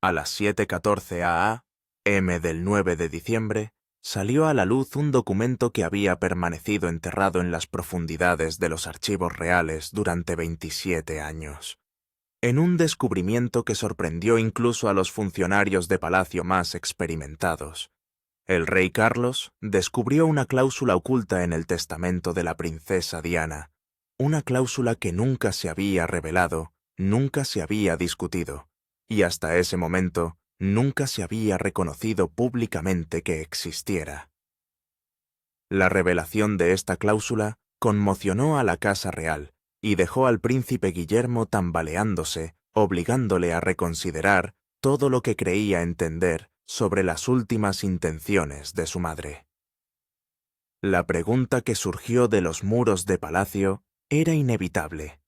A las 7:14 a.m. del 9 de diciembre, salió a la luz un documento que había permanecido enterrado en las profundidades de los archivos reales durante 27 años. En un descubrimiento que sorprendió incluso a los funcionarios de palacio más experimentados, el rey Carlos descubrió una cláusula oculta en el testamento de la princesa Diana, una cláusula que nunca se había revelado, nunca se había discutido, y hasta ese momento nunca se había reconocido públicamente que existiera. La revelación de esta cláusula conmocionó a la Casa Real y dejó al príncipe Guillermo tambaleándose, obligándole a reconsiderar todo lo que creía entender sobre las últimas intenciones de su madre. La pregunta que surgió de los muros de palacio era inevitable.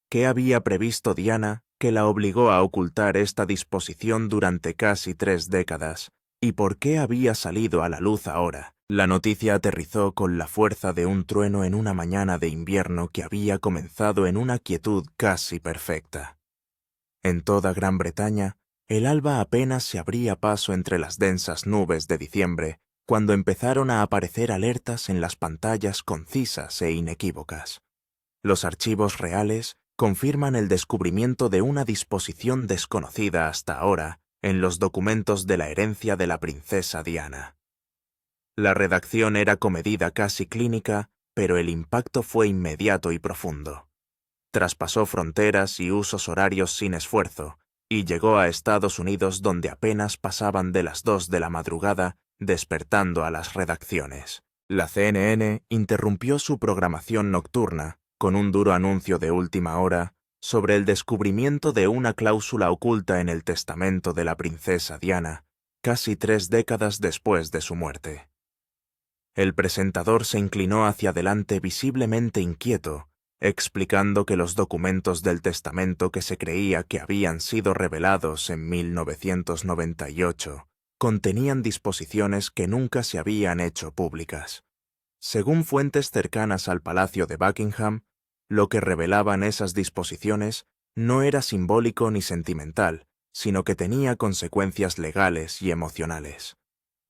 ¿Qué había previsto Diana que la obligó a ocultar esta disposición durante casi 3 décadas, y por qué había salido a la luz ahora? La noticia aterrizó con la fuerza de un trueno en una mañana de invierno que había comenzado en una quietud casi perfecta. En toda Gran Bretaña, el alba apenas se abría paso entre las densas nubes de diciembre, cuando empezaron a aparecer alertas en las pantallas concisas e inequívocas. Los archivos reales confirman el descubrimiento de una disposición desconocida hasta ahora en los documentos de la herencia de la princesa Diana. La redacción era comedida, casi clínica, pero el impacto fue inmediato y profundo. Traspasó fronteras y usos horarios sin esfuerzo, y llegó a Estados Unidos, donde apenas pasaban de las 2 de la madrugada, despertando a las redacciones. La CNN interrumpió su programación nocturna con un duro anuncio de última hora sobre el descubrimiento de una cláusula oculta en el testamento de la princesa Diana, casi 3 décadas después de su muerte. El presentador se inclinó hacia adelante visiblemente inquieto, explicando que los documentos del testamento que se creía que habían sido revelados en 1998 contenían disposiciones que nunca se habían hecho públicas. Según fuentes cercanas al Palacio de Buckingham, lo que revelaban esas disposiciones no era simbólico ni sentimental, sino que tenía consecuencias legales y emocionales.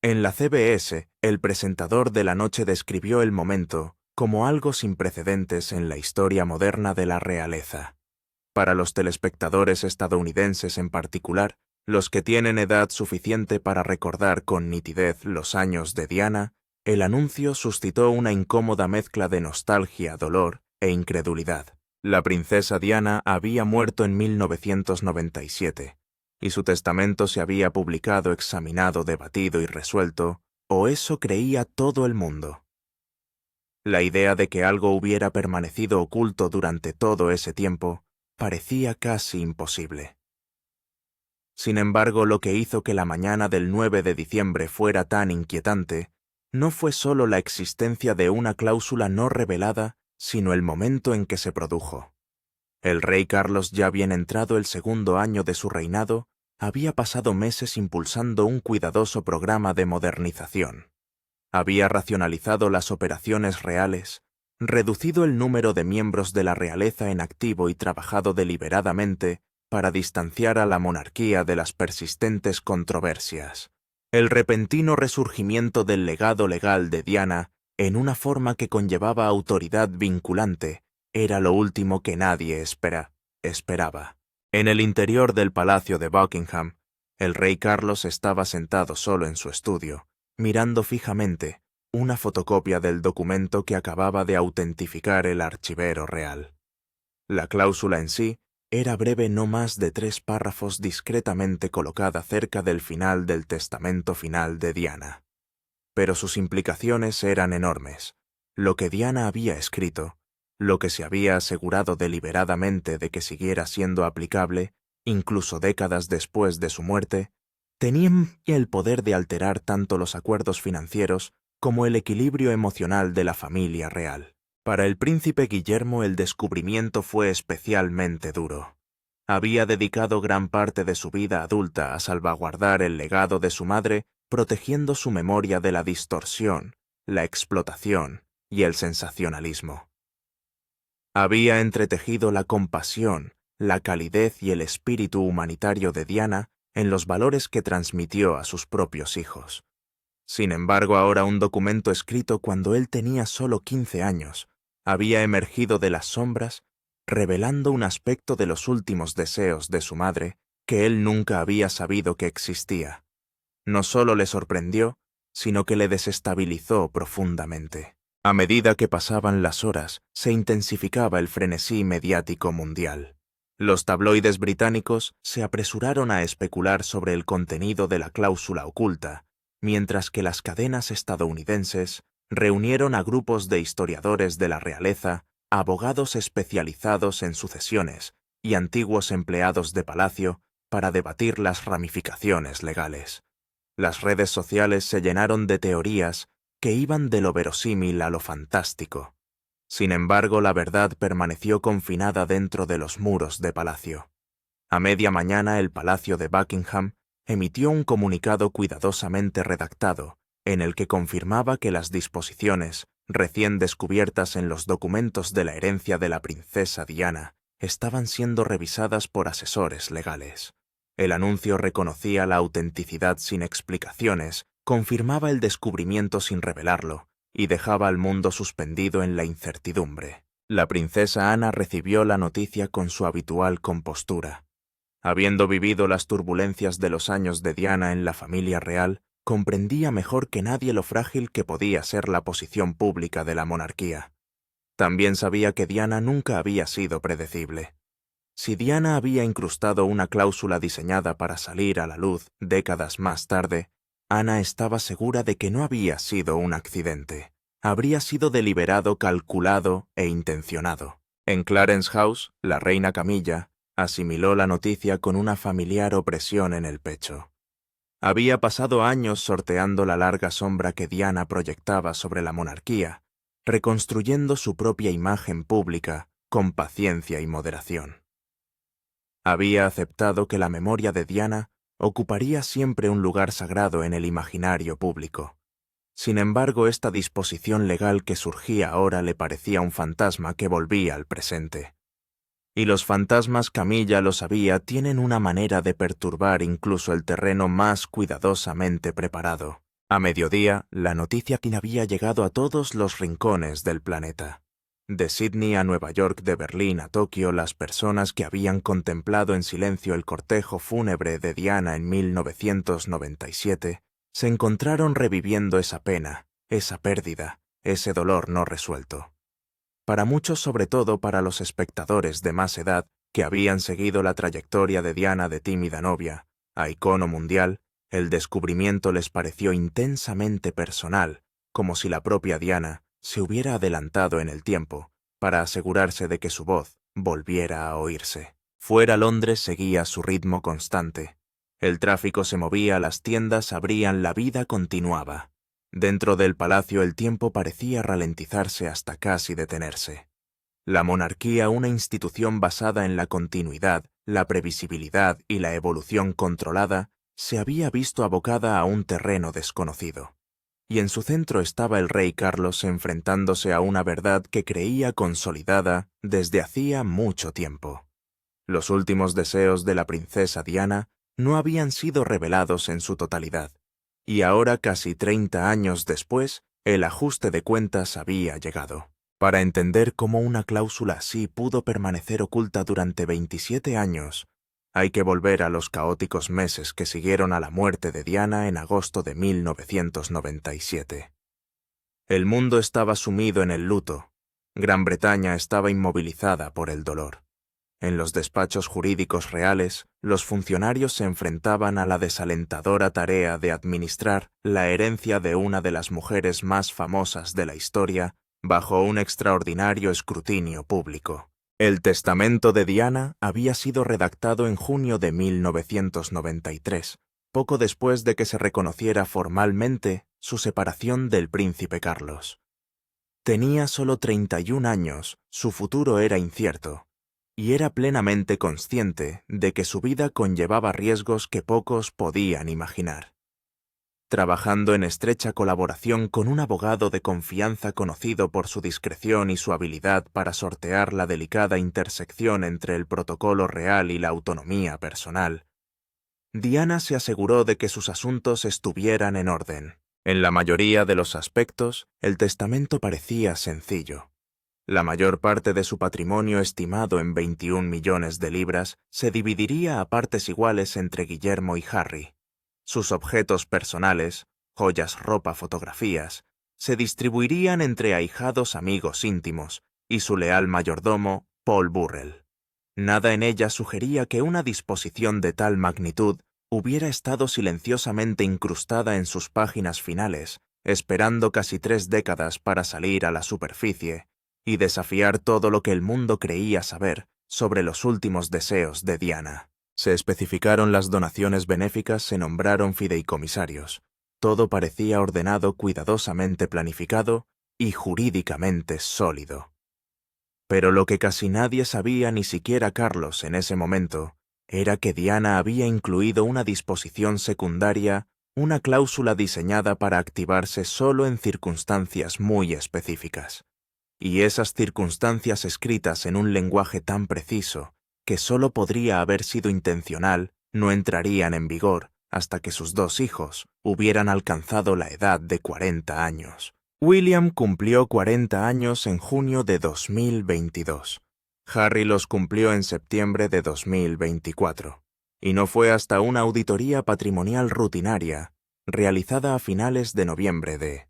En la CBS, el presentador de la noche describió el momento como algo sin precedentes en la historia moderna de la realeza. Para los telespectadores estadounidenses en particular, los que tienen edad suficiente para recordar con nitidez los años de Diana, el anuncio suscitó una incómoda mezcla de nostalgia, dolor e incredulidad. La princesa Diana había muerto en 1997, y su testamento se había publicado, examinado, debatido y resuelto, o eso creía todo el mundo. La idea de que algo hubiera permanecido oculto durante todo ese tiempo parecía casi imposible. Sin embargo, lo que hizo que la mañana del 9 de diciembre fuera tan inquietante no fue solo la existencia de una cláusula no revelada, sino el momento en que se produjo. El rey Carlos, ya bien entrado el 2.º año de su reinado, había pasado meses impulsando un cuidadoso programa de modernización. Había racionalizado las operaciones reales, reducido el número de miembros de la realeza en activo y trabajado deliberadamente para distanciar a la monarquía de las persistentes controversias. El repentino resurgimiento del legado legal de Diana, en una forma que conllevaba autoridad vinculante, era lo último que nadie esperaba. En el interior del Palacio de Buckingham, el rey Carlos estaba sentado solo en su estudio, mirando fijamente una fotocopia del documento que acababa de autentificar el archivero real. La cláusula en sí era breve, no más de 3 párrafos, discretamente colocada cerca del final del testamento final de Diana. Pero sus implicaciones eran enormes. Lo que Diana había escrito, lo que se había asegurado deliberadamente de que siguiera siendo aplicable, incluso décadas después de su muerte, tenían el poder de alterar tanto los acuerdos financieros como el equilibrio emocional de la familia real. Para el príncipe Guillermo el descubrimiento fue especialmente duro. Había dedicado gran parte de su vida adulta a salvaguardar el legado de su madre, protegiendo su memoria de la distorsión, la explotación y el sensacionalismo. Había entretejido la compasión, la calidez y el espíritu humanitario de Diana en los valores que transmitió a sus propios hijos. Sin embargo, ahora un documento escrito cuando él tenía solo 15 años había emergido de las sombras, revelando un aspecto de los últimos deseos de su madre que él nunca había sabido que existía. No solo le sorprendió, sino que le desestabilizó profundamente. A medida que pasaban las horas, se intensificaba el frenesí mediático mundial. Los tabloides británicos se apresuraron a especular sobre el contenido de la cláusula oculta, mientras que las cadenas estadounidenses reunieron a grupos de historiadores de la realeza, abogados especializados en sucesiones y antiguos empleados de palacio para debatir las ramificaciones legales. Las redes sociales se llenaron de teorías que iban de lo verosímil a lo fantástico. Sin embargo, la verdad permaneció confinada dentro de los muros de palacio. A media mañana, el Palacio de Buckingham emitió un comunicado cuidadosamente redactado, en el que confirmaba que las disposiciones, recién descubiertas en los documentos de la herencia de la princesa Diana, estaban siendo revisadas por asesores legales. El anuncio reconocía la autenticidad sin explicaciones, confirmaba el descubrimiento sin revelarlo, y dejaba al mundo suspendido en la incertidumbre. La princesa Ana recibió la noticia con su habitual compostura. Habiendo vivido las turbulencias de los años de Diana en la familia real, comprendía mejor que nadie lo frágil que podía ser la posición pública de la monarquía. También sabía que Diana nunca había sido predecible. Si Diana había incrustado una cláusula diseñada para salir a la luz décadas más tarde, Ana estaba segura de que no había sido un accidente. Habría sido deliberado, calculado e intencionado. En Clarence House, la reina Camilla asimiló la noticia con una familiar opresión en el pecho. Había pasado años sorteando la larga sombra que Diana proyectaba sobre la monarquía, reconstruyendo su propia imagen pública con paciencia y moderación. Había aceptado que la memoria de Diana ocuparía siempre un lugar sagrado en el imaginario público. Sin embargo, esta disposición legal que surgía ahora le parecía un fantasma que volvía al presente. Y los fantasmas, Camilla lo sabía, tienen una manera de perturbar incluso el terreno más cuidadosamente preparado. A mediodía, la noticia que había llegado a todos los rincones del planeta. De Sydney a Nueva York, de Berlín a Tokio, las personas que habían contemplado en silencio el cortejo fúnebre de Diana en 1997 se encontraron reviviendo esa pena, esa pérdida, ese dolor no resuelto. Para muchos, sobre todo para los espectadores de más edad que habían seguido la trayectoria de Diana de tímida novia a icono mundial, el descubrimiento les pareció intensamente personal, como si la propia Diana se hubiera adelantado en el tiempo para asegurarse de que su voz volviera a oírse. Fuera, Londres seguía su ritmo constante. El tráfico se movía, las tiendas abrían, la vida continuaba. Dentro del palacio el tiempo parecía ralentizarse hasta casi detenerse. La monarquía, una institución basada en la continuidad, la previsibilidad y la evolución controlada, se había visto abocada a un terreno desconocido. Y en su centro estaba el rey Carlos enfrentándose a una verdad que creía consolidada desde hacía mucho tiempo. Los últimos deseos de la princesa Diana no habían sido revelados en su totalidad, y ahora, casi 30 años después, el ajuste de cuentas había llegado. Para entender cómo una cláusula así pudo permanecer oculta durante 27 años, hay que volver a los caóticos meses que siguieron a la muerte de Diana en agosto de 1997. El mundo estaba sumido en el luto. Gran Bretaña estaba inmovilizada por el dolor. En los despachos jurídicos reales, los funcionarios se enfrentaban a la desalentadora tarea de administrar la herencia de una de las mujeres más famosas de la historia bajo un extraordinario escrutinio público. El testamento de Diana había sido redactado en junio de 1993, poco después de que se reconociera formalmente su separación del príncipe Carlos. Tenía solo 31 años, su futuro era incierto, y era plenamente consciente de que su vida conllevaba riesgos que pocos podían imaginar. trabajando en estrecha colaboración con un abogado de confianza conocido por su discreción y su habilidad para sortear la delicada intersección entre el protocolo real y la autonomía personal. Diana se aseguró de que sus asuntos estuvieran en orden. En la mayoría de los aspectos, el testamento parecía sencillo. La mayor parte de su patrimonio, estimado en 21 millones de libras, se dividiría a partes iguales entre Guillermo y Harry. Sus objetos personales, joyas, ropa, fotografías, se distribuirían entre ahijados amigos íntimos y su leal mayordomo, Paul Burrell. Nada en ella sugería que una disposición de tal magnitud hubiera estado silenciosamente incrustada en sus páginas finales, esperando casi 3 décadas para salir a la superficie y desafiar todo lo que el mundo creía saber sobre los últimos deseos de Diana. Se especificaron las donaciones benéficas, se nombraron fideicomisarios. Todo parecía ordenado, cuidadosamente planificado y jurídicamente sólido. Pero lo que casi nadie sabía, ni siquiera Carlos en ese momento, era que Diana había incluido una disposición secundaria, una cláusula diseñada para activarse solo en circunstancias muy específicas. Y esas circunstancias escritas en un lenguaje tan preciso que solo podría haber sido intencional no entrarían en vigor hasta que sus 2 hijos hubieran alcanzado la edad de 40 años. William cumplió 40 años en junio de 2022. Harry los cumplió en septiembre de 2024. Y no fue hasta una auditoría patrimonial rutinaria, realizada a finales de noviembre de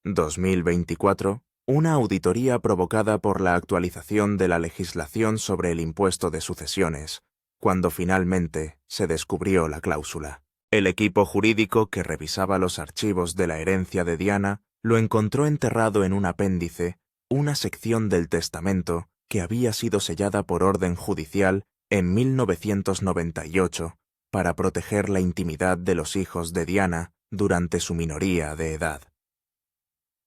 2024, una auditoría provocada por la actualización de la legislación sobre el impuesto de sucesiones, cuando finalmente se descubrió la cláusula. El equipo jurídico que revisaba los archivos de la herencia de Diana lo encontró enterrado en un apéndice, una sección del testamento que había sido sellada por orden judicial en 1998 para proteger la intimidad de los hijos de Diana durante su minoría de edad.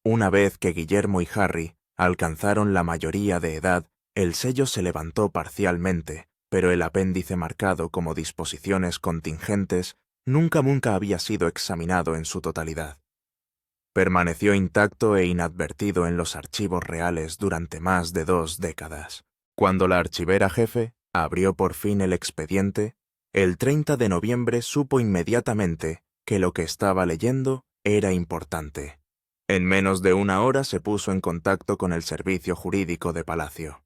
Una vez que Guillermo y Harry alcanzaron la mayoría de edad, el sello se levantó parcialmente, pero el apéndice marcado como disposiciones contingentes nunca había sido examinado en su totalidad. Permaneció intacto e inadvertido en los archivos reales durante más de 2 décadas. Cuando la archivera jefe abrió por fin el expediente, el 30 de noviembre supo inmediatamente que lo que estaba leyendo era importante. En menos de 1 hora se puso en contacto con el servicio jurídico de Palacio.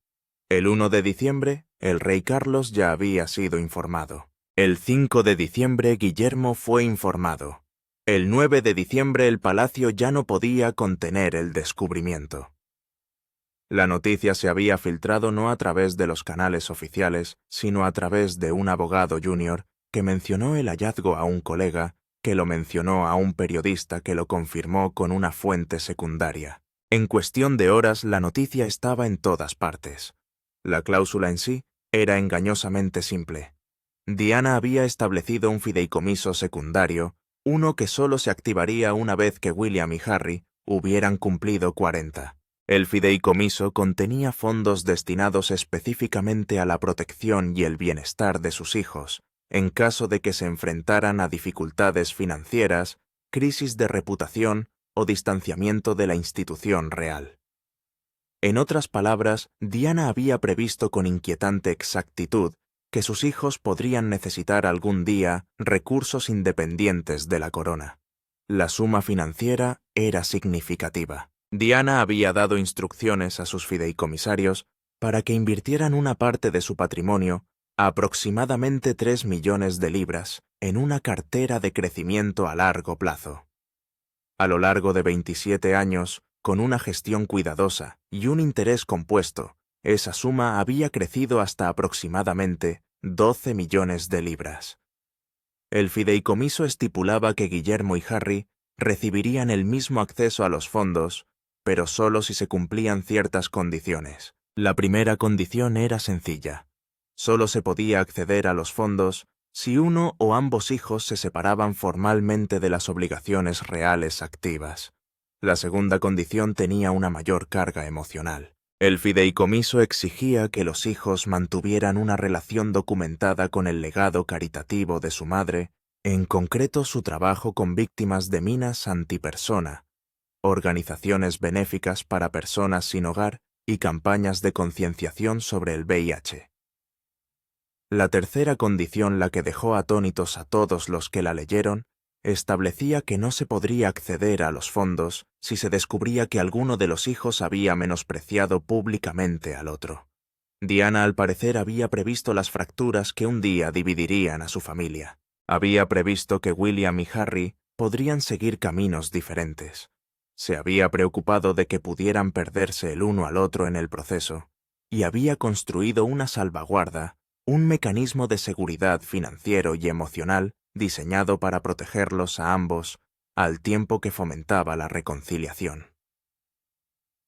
El 1 de diciembre, el rey Carlos ya había sido informado. El 5 de diciembre, Guillermo fue informado. El 9 de diciembre, el Palacio ya no podía contener el descubrimiento. La noticia se había filtrado no a través de los canales oficiales, sino a través de un abogado junior que mencionó el hallazgo a un colega, que lo mencionó a un periodista que lo confirmó con una fuente secundaria. En cuestión de horas, la noticia estaba en todas partes. La cláusula en sí era engañosamente simple. Diana había establecido un fideicomiso secundario, uno que solo se activaría una vez que William y Harry hubieran cumplido 40. El fideicomiso contenía fondos destinados específicamente a la protección y el bienestar de sus hijos, en caso de que se enfrentaran a dificultades financieras, crisis de reputación o distanciamiento de la institución real. En otras palabras, Diana había previsto con inquietante exactitud que sus hijos podrían necesitar algún día recursos independientes de la corona. La suma financiera era significativa. Diana había dado instrucciones a sus fideicomisarios para que invirtieran una parte de su patrimonio, aproximadamente 3 millones de libras, en una cartera de crecimiento a largo plazo. A lo largo de 27 años, con una gestión cuidadosa y un interés compuesto, esa suma había crecido hasta aproximadamente 12 millones de libras. El fideicomiso estipulaba que Guillermo y Harry recibirían el mismo acceso a los fondos, pero solo si se cumplían ciertas condiciones. La primera condición era sencilla. Solo se podía acceder a los fondos si uno o ambos hijos se separaban formalmente de las obligaciones reales activas. La segunda condición tenía una mayor carga emocional. El fideicomiso exigía que los hijos mantuvieran una relación documentada con el legado caritativo de su madre en concreto su trabajo con víctimas de minas antipersona, organizaciones benéficas para personas sin hogar y campañas de concienciación sobre el VIH. La tercera condición, la que dejó atónitos a todos los que la leyeron, establecía que no se podría acceder a los fondos si se descubría que alguno de los hijos había menospreciado públicamente al otro. Diana, al parecer, había previsto las fracturas que un día dividirían a su familia. Había previsto que William y Harry podrían seguir caminos diferentes. Se había preocupado de que pudieran perderse el uno al otro en el proceso, y había construido una salvaguarda, un mecanismo de seguridad financiero y emocional diseñado para protegerlos a ambos, al tiempo que fomentaba la reconciliación.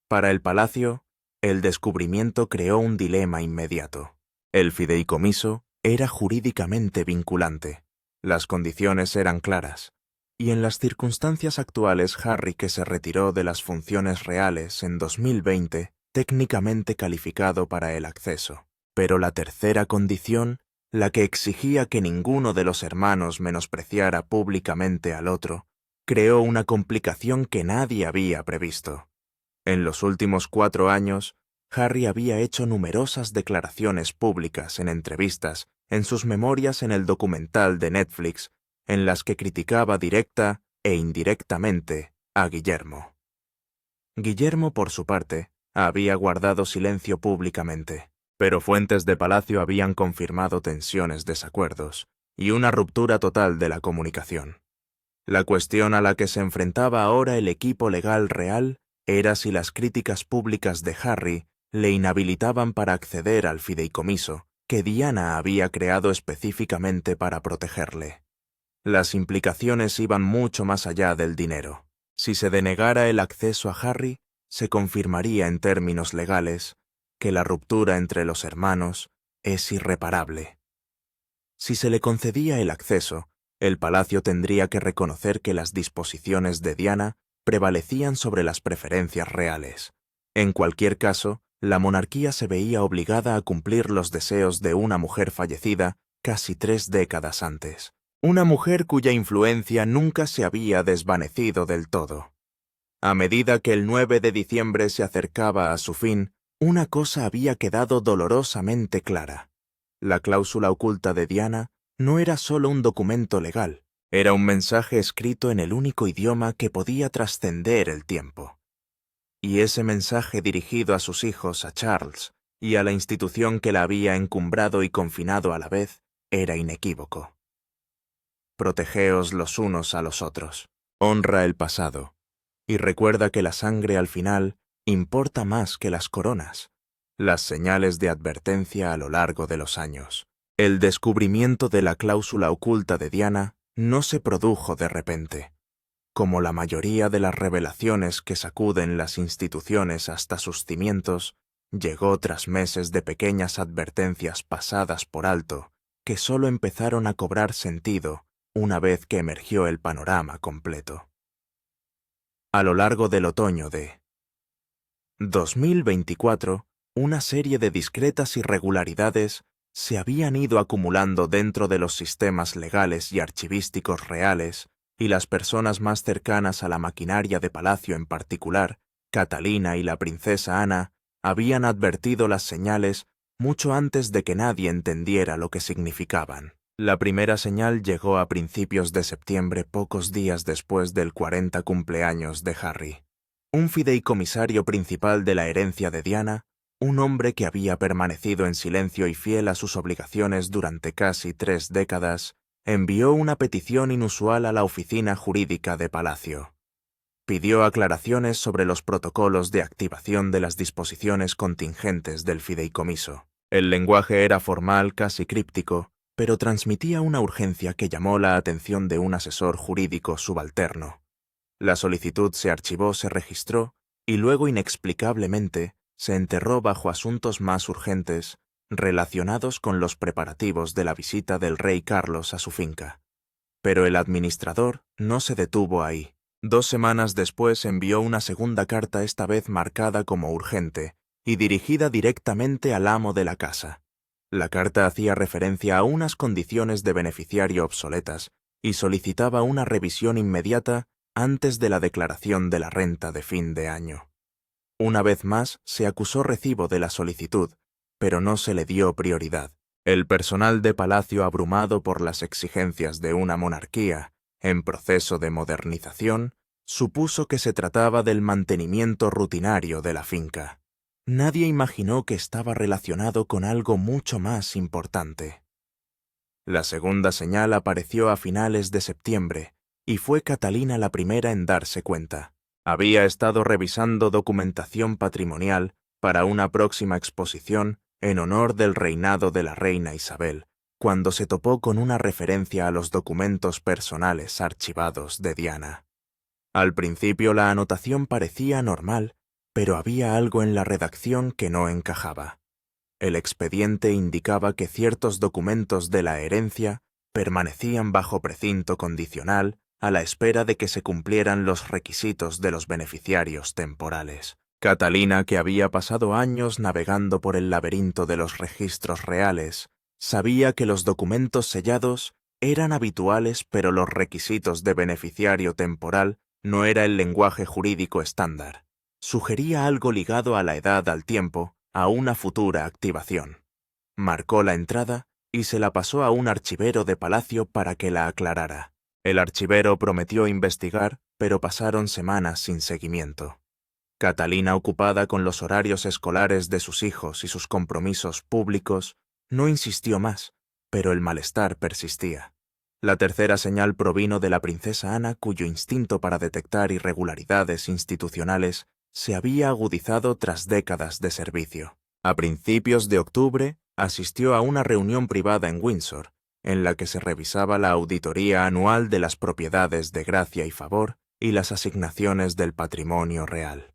Para el palacio, el descubrimiento creó un dilema inmediato. El fideicomiso era jurídicamente vinculante. Las condiciones eran claras, y en las circunstancias actuales Harry, que se retiró de las funciones reales en 2020, técnicamente calificado para el acceso. Pero la tercera condición, la que exigía que ninguno de los hermanos menospreciara públicamente al otro, creó una complicación que nadie había previsto. En los últimos 4 años, Harry había hecho numerosas declaraciones públicas en entrevistas, en sus memorias en el documental de Netflix, en las que criticaba directa e indirectamente a Guillermo. Guillermo, por su parte, había guardado silencio públicamente, pero fuentes de palacio habían confirmado tensiones, desacuerdos y una ruptura total de la comunicación. La cuestión a la que se enfrentaba ahora el equipo legal real era si las críticas públicas de Harry le inhabilitaban para acceder al fideicomiso que Diana había creado específicamente para protegerle. Las implicaciones iban mucho más allá del dinero. Si se denegara el acceso a Harry, se confirmaría en términos legales que la ruptura entre los hermanos es irreparable. Si se le concedía el acceso, el palacio tendría que reconocer que las disposiciones de Diana prevalecían sobre las preferencias reales. En cualquier caso, la monarquía se veía obligada a cumplir los deseos de una mujer fallecida casi 3 décadas antes. Una mujer cuya influencia nunca se había desvanecido del todo. A medida que el 9 de diciembre se acercaba a su fin, una cosa había quedado dolorosamente clara. La cláusula oculta de Diana no era solo un documento legal, era un mensaje escrito en el único idioma que podía trascender el tiempo. Y ese mensaje dirigido a sus hijos, a Charles, y a la institución que la había encumbrado y confinado a la vez, era inequívoco. Protegeos los unos a los otros. Honra el pasado. Y recuerda que la sangre al final importa más que las coronas. Las señales de advertencia a lo largo de los años. El descubrimiento de la cláusula oculta de Diana no se produjo de repente. Como la mayoría de las revelaciones que sacuden las instituciones hasta sus cimientos, llegó tras meses de pequeñas advertencias pasadas por alto que solo empezaron a cobrar sentido una vez que emergió el panorama completo. A lo largo del otoño de 2024, una serie de discretas irregularidades se habían ido acumulando dentro de los sistemas legales y archivísticos reales, y las personas más cercanas a la maquinaria de palacio en particular, Catalina y la princesa Ana, habían advertido las señales mucho antes de que nadie entendiera lo que significaban. La primera señal llegó a principios de septiembre, pocos días después del 40 cumpleaños de Harry. Un fideicomisario principal de la herencia de Diana, un hombre que había permanecido en silencio y fiel a sus obligaciones durante casi 3 décadas, envió una petición inusual a la oficina jurídica de Palacio. Pidió aclaraciones sobre los protocolos de activación de las disposiciones contingentes del fideicomiso. El lenguaje era formal, casi críptico, pero transmitía una urgencia que llamó la atención de un asesor jurídico subalterno. La solicitud se archivó, se registró, y luego inexplicablemente se enterró bajo asuntos más urgentes relacionados con los preparativos de la visita del rey Carlos a su finca. Pero el administrador no se detuvo ahí. 2 semanas después envió una segunda carta, esta vez marcada como urgente, y dirigida directamente al amo de la casa. La carta hacía referencia a unas condiciones de beneficiario obsoletas y solicitaba una revisión inmediata antes de la declaración de la renta de fin de año. Una vez más se acusó recibo de la solicitud, pero no se le dio prioridad. El personal de palacio, abrumado por las exigencias de una monarquía en proceso de modernización, supuso que se trataba del mantenimiento rutinario de la finca. Nadie imaginó que estaba relacionado con algo mucho más importante. La segunda señal apareció a finales de septiembre, y fue Catalina la primera en darse cuenta. Había estado revisando documentación patrimonial para una próxima exposición en honor del reinado de la reina Isabel, cuando se topó con una referencia a los documentos personales archivados de Diana. Al principio la anotación parecía normal, pero había algo en la redacción que no encajaba. El expediente indicaba que ciertos documentos de la herencia permanecían bajo precinto condicional a la espera de que se cumplieran los requisitos de los beneficiarios temporales. Catalina, que había pasado años navegando por el laberinto de los registros reales, sabía que los documentos sellados eran habituales, pero los requisitos de beneficiario temporal no era el lenguaje jurídico estándar. Sugería algo ligado a la edad, al tiempo, a una futura activación. Marcó la entrada y se la pasó a un archivero de palacio para que la aclarara. El archivero prometió investigar, pero pasaron semanas sin seguimiento. Catalina, ocupada con los horarios escolares de sus hijos y sus compromisos públicos, no insistió más, pero el malestar persistía. La tercera señal provino de la princesa Ana, cuyo instinto para detectar irregularidades institucionales se había agudizado tras décadas de servicio. A principios de octubre, asistió a una reunión privada en Windsor, en la que se revisaba la auditoría anual de las propiedades de gracia y favor y las asignaciones del patrimonio real.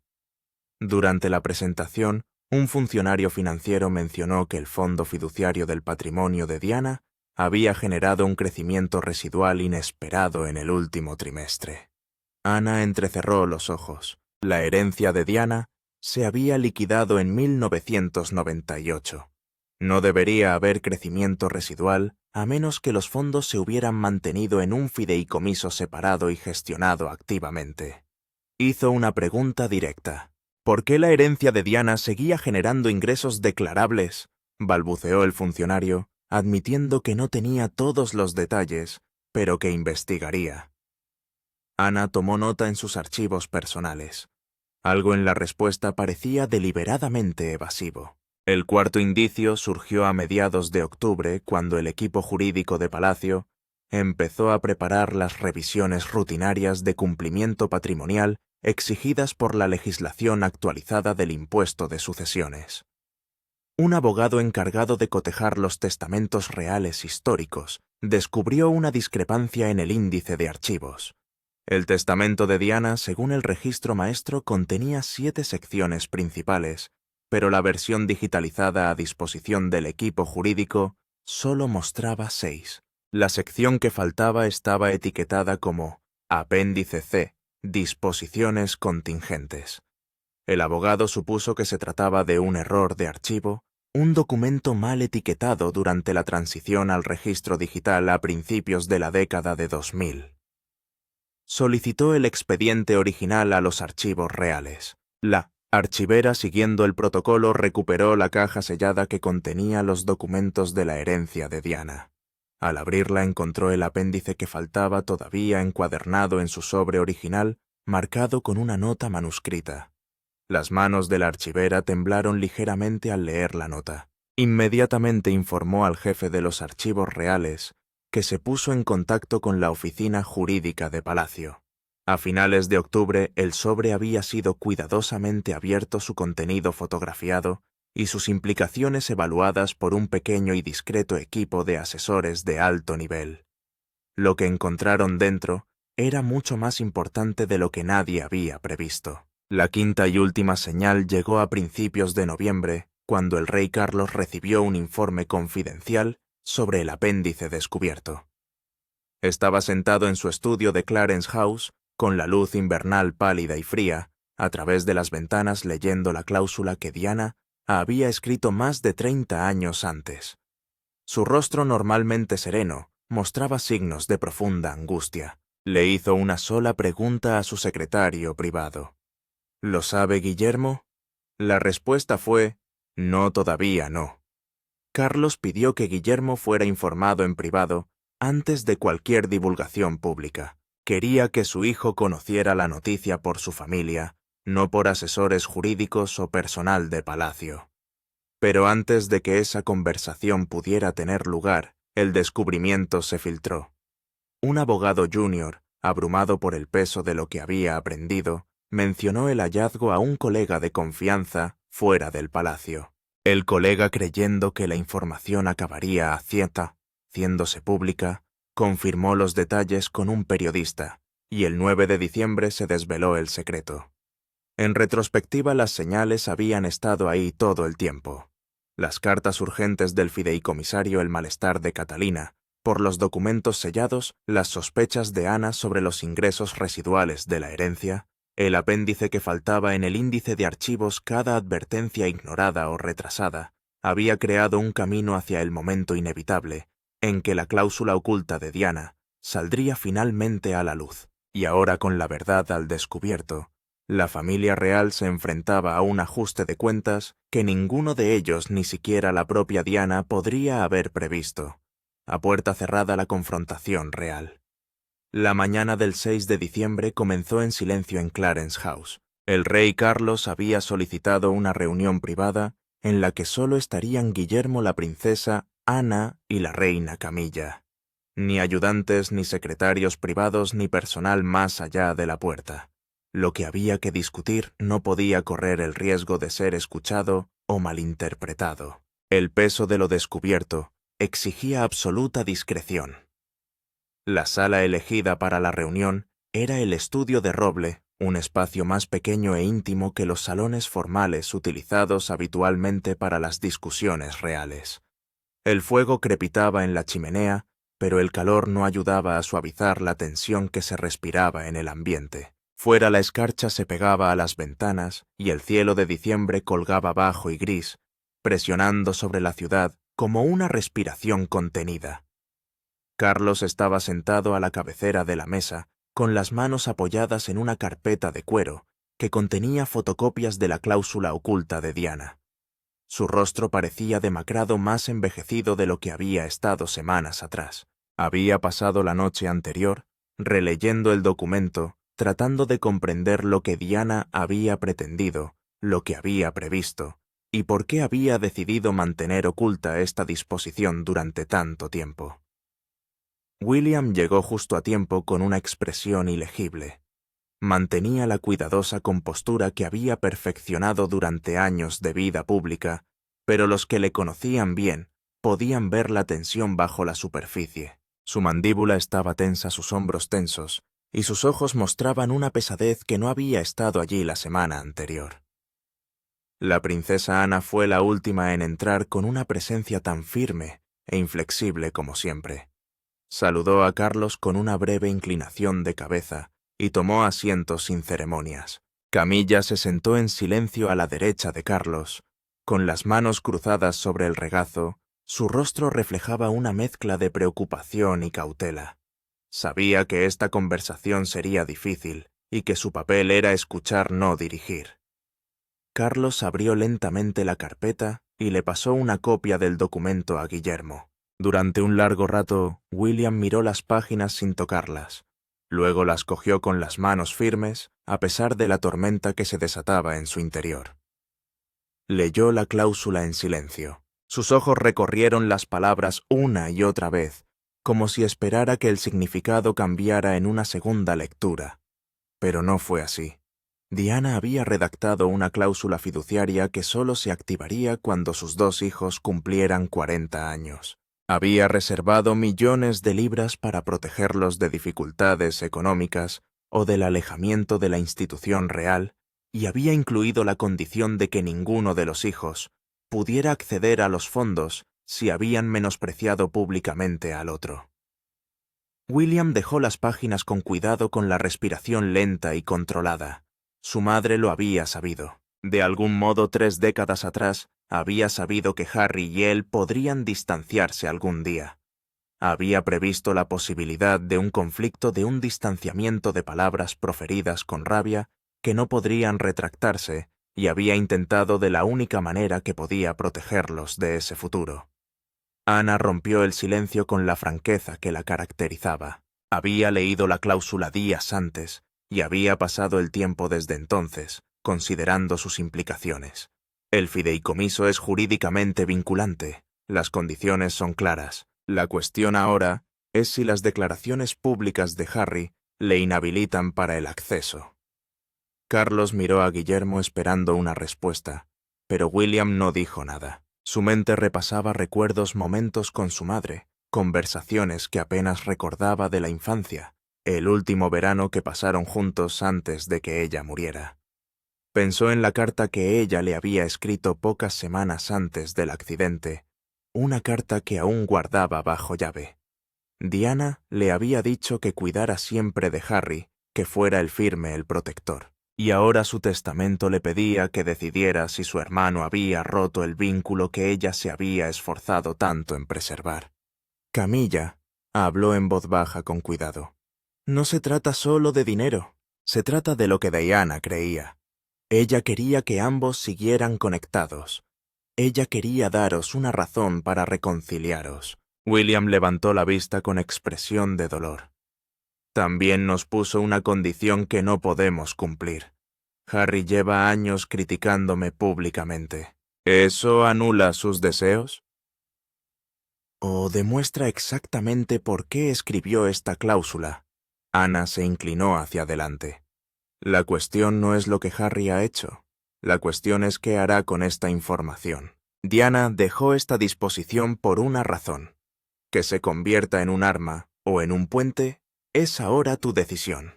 Durante la presentación, un funcionario financiero mencionó que el Fondo Fiduciario del Patrimonio de Diana había generado un crecimiento residual inesperado en el último trimestre. Ana entrecerró los ojos. La herencia de Diana se había liquidado en 1998. No debería haber crecimiento residual a menos que los fondos se hubieran mantenido en un fideicomiso separado y gestionado activamente. Hizo una pregunta directa. ¿Por qué la herencia de Diana seguía generando ingresos declarables?, balbuceó el funcionario, admitiendo que no tenía todos los detalles, pero que investigaría. Ana tomó nota en sus archivos personales. Algo en la respuesta parecía deliberadamente evasivo. El cuarto indicio surgió a mediados de octubre, cuando el equipo jurídico de Palacio empezó a preparar las revisiones rutinarias de cumplimiento patrimonial exigidas por la legislación actualizada del impuesto de sucesiones. Un abogado encargado de cotejar los testamentos reales históricos descubrió una discrepancia en el índice de archivos. El testamento de Diana, según el registro maestro, contenía 7 secciones principales, pero la versión digitalizada a disposición del equipo jurídico solo mostraba 6. La sección que faltaba estaba etiquetada como Apéndice C, Disposiciones contingentes. El abogado supuso que se trataba de un error de archivo, un documento mal etiquetado durante la transición al registro digital a principios de la década de 2000. Solicitó el expediente original a los archivos reales. La archivera, siguiendo el protocolo, recuperó la caja sellada que contenía los documentos de la herencia de Diana. Al abrirla encontró el apéndice que faltaba todavía encuadernado en su sobre original, marcado con una nota manuscrita. Las manos de la archivera temblaron ligeramente al leer la nota. Inmediatamente informó al jefe de los archivos reales, que se puso en contacto con la oficina jurídica de Palacio. A finales de octubre, el sobre había sido cuidadosamente abierto, su contenido fotografiado y sus implicaciones evaluadas por un pequeño y discreto equipo de asesores de alto nivel. Lo que encontraron dentro era mucho más importante de lo que nadie había previsto. La quinta y última señal llegó a principios de noviembre, cuando el rey Carlos recibió un informe confidencial sobre el apéndice descubierto. Estaba sentado en su estudio de Clarence House, con la luz invernal pálida y fría, a través de las ventanas, leyendo la cláusula que Diana había escrito más de 30 años antes. Su rostro, normalmente sereno, mostraba signos de profunda angustia. Le hizo una sola pregunta a su secretario privado. ¿Lo sabe Guillermo? La respuesta fue: no, todavía no. Carlos pidió que Guillermo fuera informado en privado antes de cualquier divulgación pública. Quería que su hijo conociera la noticia por su familia, no por asesores jurídicos o personal de palacio. Pero antes de que esa conversación pudiera tener lugar, el descubrimiento se filtró. Un abogado junior, abrumado por el peso de lo que había aprendido, mencionó el hallazgo a un colega de confianza fuera del palacio. El colega, creyendo que la información acabaría haciéndose pública, confirmó los detalles con un periodista, y el 9 de diciembre se desveló el secreto. En retrospectiva, las señales habían estado ahí todo el tiempo. Las cartas urgentes del fideicomisario, el malestar de Catalina por los documentos sellados, las sospechas de Ana sobre los ingresos residuales de la herencia, el apéndice que faltaba en el índice de archivos, cada advertencia ignorada o retrasada, había creado un camino hacia el momento inevitable en que la cláusula oculta de Diana saldría finalmente a la luz. Y ahora, con la verdad al descubierto, la familia real se enfrentaba a un ajuste de cuentas que ninguno de ellos, ni siquiera la propia Diana, podría haber previsto. A puerta cerrada la confrontación real. La mañana del 6 de diciembre comenzó en silencio en Clarence House. El rey Carlos había solicitado una reunión privada en la que solo estarían Guillermo, la princesa, Ana y la reina Camilla. Ni ayudantes, ni secretarios privados, ni personal más allá de la puerta. Lo que había que discutir no podía correr el riesgo de ser escuchado o malinterpretado. El peso de lo descubierto exigía absoluta discreción. La sala elegida para la reunión era el estudio de roble, un espacio más pequeño e íntimo que los salones formales utilizados habitualmente para las discusiones reales. El fuego crepitaba en la chimenea, pero el calor no ayudaba a suavizar la tensión que se respiraba en el ambiente. Fuera, la escarcha se pegaba a las ventanas y el cielo de diciembre colgaba bajo y gris, presionando sobre la ciudad como una respiración contenida. Carlos estaba sentado a la cabecera de la mesa, con las manos apoyadas en una carpeta de cuero que contenía fotocopias de la cláusula oculta de Diana. Su rostro parecía demacrado, más envejecido de lo que había estado semanas atrás. Había pasado la noche anterior releyendo el documento, tratando de comprender lo que Diana había pretendido, lo que había previsto, y por qué había decidido mantener oculta esta disposición durante tanto tiempo. William llegó justo a tiempo con una expresión ilegible. Mantenía la cuidadosa compostura que había perfeccionado durante años de vida pública, pero los que le conocían bien podían ver la tensión bajo la superficie. Su mandíbula estaba tensa, sus hombros tensos, y sus ojos mostraban una pesadez que no había estado allí la semana anterior. La princesa Ana fue la última en entrar, con una presencia tan firme e inflexible como siempre. Saludó a Carlos con una breve inclinación de cabeza y tomó asiento sin ceremonias. Camilla se sentó en silencio a la derecha de Carlos, con las manos cruzadas sobre el regazo. Su rostro reflejaba una mezcla de preocupación y cautela. Sabía que esta conversación sería difícil y que su papel era escuchar, no dirigir. Carlos abrió lentamente la carpeta y le pasó una copia del documento a Guillermo. Durante un largo rato, William miró las páginas sin tocarlas. Luego las cogió con las manos firmes, a pesar de la tormenta que se desataba en su interior. Leyó la cláusula en silencio. Sus ojos recorrieron las palabras una y otra vez, como si esperara que el significado cambiara en una segunda lectura. Pero no fue así. Diana había redactado una cláusula fiduciaria que solo se activaría cuando sus dos hijos cumplieran 40 años. Había reservado millones de libras para protegerlos de dificultades económicas o del alejamiento de la institución real, y había incluido la condición de que ninguno de los hijos pudiera acceder a los fondos si habían menospreciado públicamente al otro. William dejó las páginas con cuidado, con la respiración lenta y controlada. Su madre lo había sabido. De algún modo, 3 décadas atrás, había sabido que Harry y él podrían distanciarse algún día. Había previsto la posibilidad de un conflicto, de un distanciamiento de palabras proferidas con rabia que no podrían retractarse, y había intentado de la única manera que podía protegerlos de ese futuro. Ana rompió el silencio con la franqueza que la caracterizaba. Había leído la cláusula días antes y había pasado el tiempo desde entonces, considerando sus implicaciones. El fideicomiso es jurídicamente vinculante. Las condiciones son claras. La cuestión ahora es si las declaraciones públicas de Harry le inhabilitan para el acceso. Carlos miró a Guillermo esperando una respuesta, pero William no dijo nada. Su mente repasaba recuerdos, momentos con su madre, conversaciones que apenas recordaba de la infancia, el último verano que pasaron juntos antes de que ella muriera. Pensó en la carta que ella le había escrito pocas semanas antes del accidente, una carta que aún guardaba bajo llave. Diana le había dicho que cuidara siempre de Harry, que fuera el firme el protector. Y ahora su testamento le pedía que decidiera si su hermano había roto el vínculo que ella se había esforzado tanto en preservar. Camilla habló en voz baja con cuidado. No se trata solo de dinero, se trata de lo que Diana creía. Ella quería que ambos siguieran conectados. Ella quería daros una razón para reconciliaros. William levantó la vista con expresión de dolor. También nos puso una condición que no podemos cumplir. Harry lleva años criticándome públicamente. ¿Eso anula sus deseos? ¿O demuestra exactamente por qué escribió esta cláusula? Ana se inclinó hacia adelante. La cuestión no es lo que Harry ha hecho. La cuestión es qué hará con esta información. Diana dejó esta disposición por una razón. Que se convierta en un arma o en un puente es ahora tu decisión.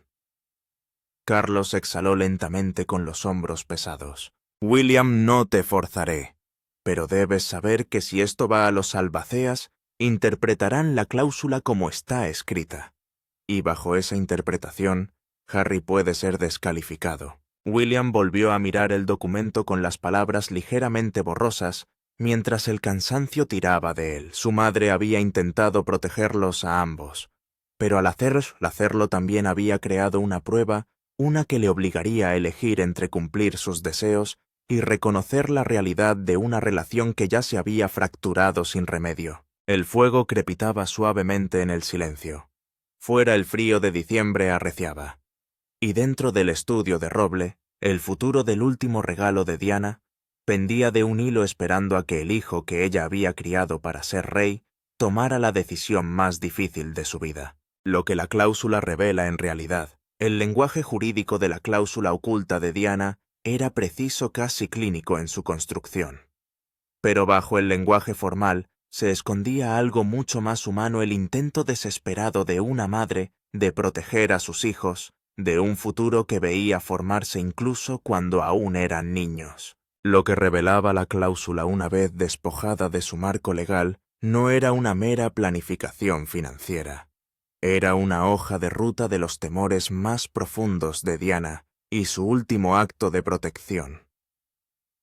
Carlos exhaló lentamente con los hombros pesados. William, no te forzaré, pero debes saber que si esto va a los albaceas, interpretarán la cláusula como está escrita. Y bajo esa interpretación, Harry puede ser descalificado. William volvió a mirar el documento con las palabras ligeramente borrosas, mientras el cansancio tiraba de él. Su madre había intentado protegerlos a ambos, pero al hacerlo también había creado una prueba, una que le obligaría a elegir entre cumplir sus deseos y reconocer la realidad de una relación que ya se había fracturado sin remedio. El fuego crepitaba suavemente en el silencio. Fuera el frío de diciembre arreciaba. Y dentro del estudio de roble, el futuro del último regalo de Diana pendía de un hilo esperando a que el hijo que ella había criado para ser rey tomara la decisión más difícil de su vida. Lo que la cláusula revela en realidad, el lenguaje jurídico de la cláusula oculta de Diana era preciso, casi clínico en su construcción. Pero bajo el lenguaje formal se escondía algo mucho más humano, el intento desesperado de una madre de proteger a sus hijos de un futuro que veía formarse incluso cuando aún eran niños. Lo que revelaba la cláusula una vez despojada de su marco legal no era una mera planificación financiera. Era una hoja de ruta de los temores más profundos de Diana y su último acto de protección.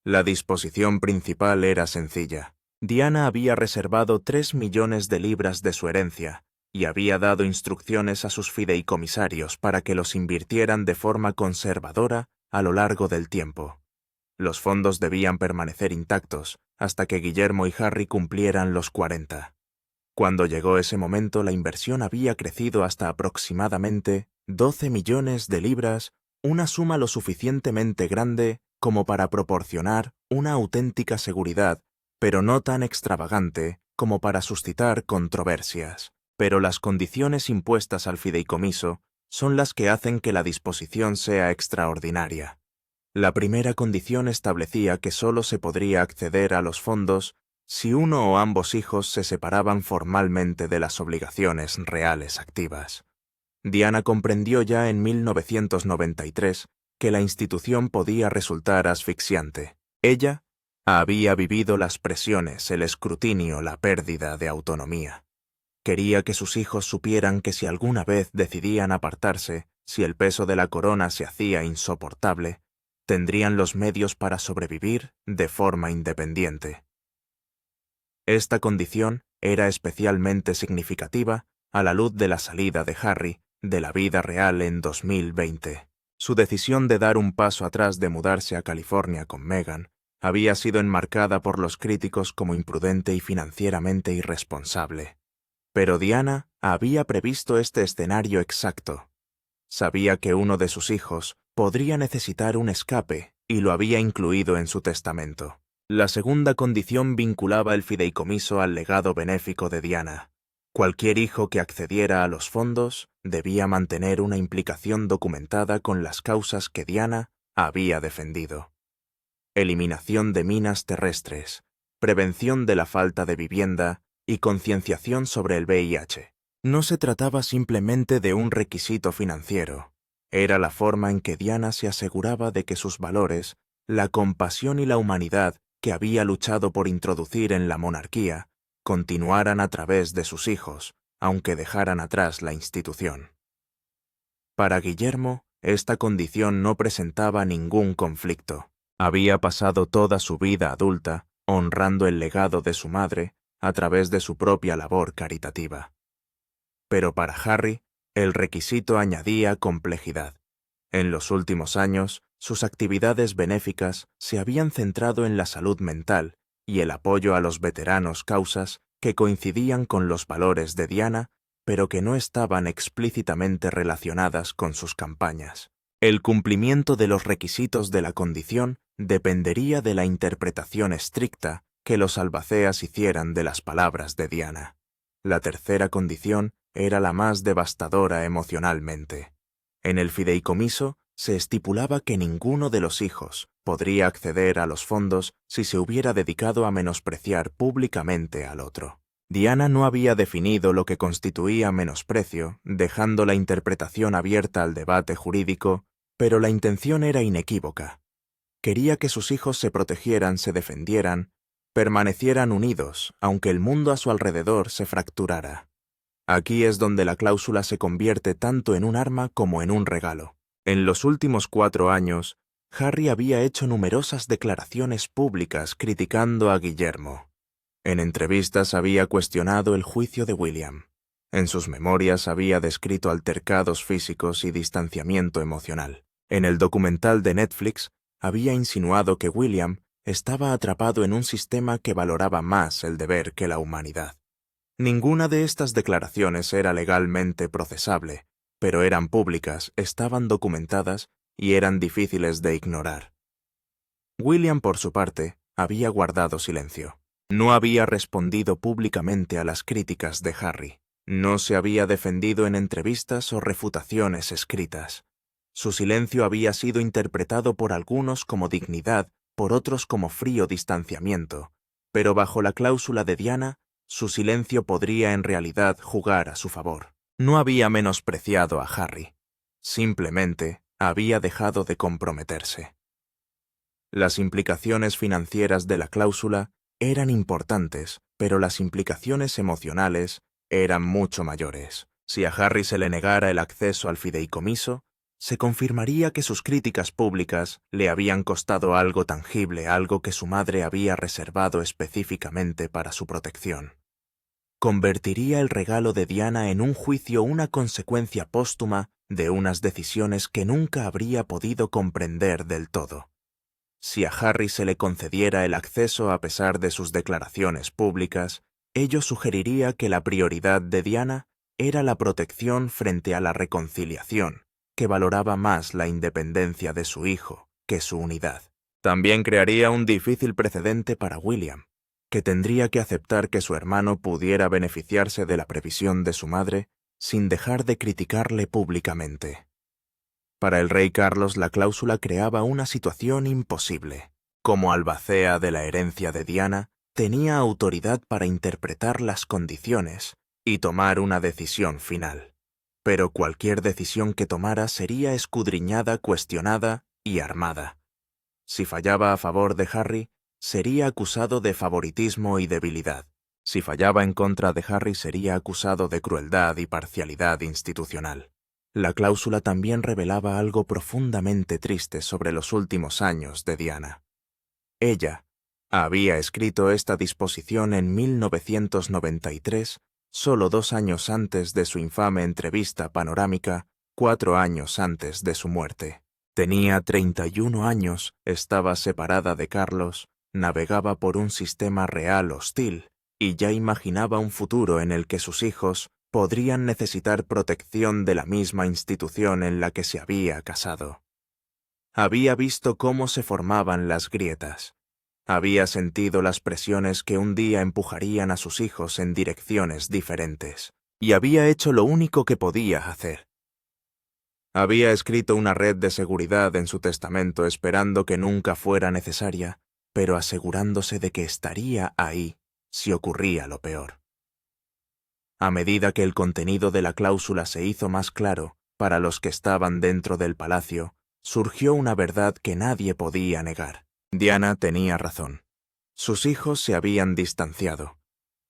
La disposición principal era sencilla. Diana había reservado 3 millones de libras de su herencia y había dado instrucciones a sus fideicomisarios para que los invirtieran de forma conservadora a lo largo del tiempo. Los fondos debían permanecer intactos hasta que Guillermo y Harry cumplieran los 40. Cuando llegó ese momento, la inversión había crecido hasta aproximadamente 12 millones de libras, una suma lo suficientemente grande como para proporcionar una auténtica seguridad, pero no tan extravagante como para suscitar controversias. Pero las condiciones impuestas al fideicomiso son las que hacen que la disposición sea extraordinaria. La primera condición establecía que solo se podría acceder a los fondos si uno o ambos hijos se separaban formalmente de las obligaciones reales activas. Diana comprendió ya en 1993 que la institución podía resultar asfixiante. Ella había vivido las presiones, el escrutinio, la pérdida de autonomía. Quería que sus hijos supieran que si alguna vez decidían apartarse, si el peso de la corona se hacía insoportable, tendrían los medios para sobrevivir de forma independiente. Esta condición era especialmente significativa a la luz de la salida de Harry de la vida real en 2020. Su decisión de dar un paso atrás de mudarse a California con Meghan había sido enmarcada por los críticos como imprudente y financieramente irresponsable. Pero Diana había previsto este escenario exacto. Sabía que uno de sus hijos podría necesitar un escape y lo había incluido en su testamento. La segunda condición vinculaba el fideicomiso al legado benéfico de Diana. Cualquier hijo que accediera a los fondos debía mantener una implicación documentada con las causas que Diana había defendido. Eliminación de minas terrestres, prevención de la falta de vivienda y concienciación sobre el VIH. No se trataba simplemente de un requisito financiero. Era la forma en que Diana se aseguraba de que sus valores, la compasión y la humanidad que había luchado por introducir en la monarquía, continuaran a través de sus hijos, aunque dejaran atrás la institución. Para Guillermo, esta condición no presentaba ningún conflicto. Había pasado toda su vida adulta honrando el legado de su madre a través de su propia labor caritativa. Pero para Harry, el requisito añadía complejidad. En los últimos años, sus actividades benéficas se habían centrado en la salud mental y el apoyo a los veteranos, causas que coincidían con los valores de Diana, pero que no estaban explícitamente relacionadas con sus campañas. El cumplimiento de los requisitos de la condición dependería de la interpretación estricta que los albaceas hicieran de las palabras de Diana. La tercera condición era la más devastadora emocionalmente. En el fideicomiso se estipulaba que ninguno de los hijos podría acceder a los fondos si se hubiera dedicado a menospreciar públicamente al otro. Diana no había definido lo que constituía menosprecio, dejando la interpretación abierta al debate jurídico, pero la intención era inequívoca. Quería que sus hijos se protegieran, se defendieran, permanecieran unidos, aunque el mundo a su alrededor se fracturara. Aquí es donde la cláusula se convierte tanto en un arma como en un regalo. En los últimos 4 años, Harry había hecho numerosas declaraciones públicas criticando a Guillermo. En entrevistas había cuestionado el juicio de William. En sus memorias había descrito altercados físicos y distanciamiento emocional. En el documental de Netflix había insinuado que William estaba atrapado en un sistema que valoraba más el deber que la humanidad. Ninguna de estas declaraciones era legalmente procesable, pero eran públicas, estaban documentadas y eran difíciles de ignorar. William, por su parte, había guardado silencio. No había respondido públicamente a las críticas de Harry. No se había defendido en entrevistas o refutaciones escritas. Su silencio había sido interpretado por algunos como dignidad, por otros como frío distanciamiento, pero bajo la cláusula de Diana, su silencio podría en realidad jugar a su favor. No había menospreciado a Harry. Simplemente había dejado de comprometerse. Las implicaciones financieras de la cláusula eran importantes, pero las implicaciones emocionales eran mucho mayores. Si a Harry se le negara el acceso al fideicomiso, se confirmaría que sus críticas públicas le habían costado algo tangible, algo que su madre había reservado específicamente para su protección. Convertiría el regalo de Diana en un juicio, una consecuencia póstuma de unas decisiones que nunca habría podido comprender del todo. Si a Harry se le concediera el acceso a pesar de sus declaraciones públicas, ello sugeriría que la prioridad de Diana era la protección frente a la reconciliación, que valoraba más la independencia de su hijo que su unidad. También crearía un difícil precedente para William, que tendría que aceptar que su hermano pudiera beneficiarse de la previsión de su madre sin dejar de criticarle públicamente. Para el rey Carlos, la cláusula creaba una situación imposible. Como albacea de la herencia de Diana, tenía autoridad para interpretar las condiciones y tomar una decisión final. Pero cualquier decisión que tomara sería escudriñada, cuestionada y armada. Si fallaba a favor de Harry, sería acusado de favoritismo y debilidad. Si fallaba en contra de Harry, sería acusado de crueldad y parcialidad institucional. La cláusula también revelaba algo profundamente triste sobre los últimos años de Diana. Ella Había escrito esta disposición en 1993, solo 2 años antes de su infame entrevista panorámica, 4 años antes de su muerte. Tenía 31 años, estaba separada de Carlos, navegaba por un sistema real hostil y ya imaginaba un futuro en el que sus hijos podrían necesitar protección de la misma institución en la que se había casado. Había visto cómo se formaban las grietas. Había sentido las presiones que un día empujarían a sus hijos en direcciones diferentes, y había hecho lo único que podía hacer. Había escrito una red de seguridad en su testamento esperando que nunca fuera necesaria, pero asegurándose de que estaría ahí si ocurría lo peor. A medida que el contenido de la cláusula se hizo más claro para los que estaban dentro del palacio, surgió una verdad que nadie podía negar. Diana tenía razón. Sus hijos se habían distanciado.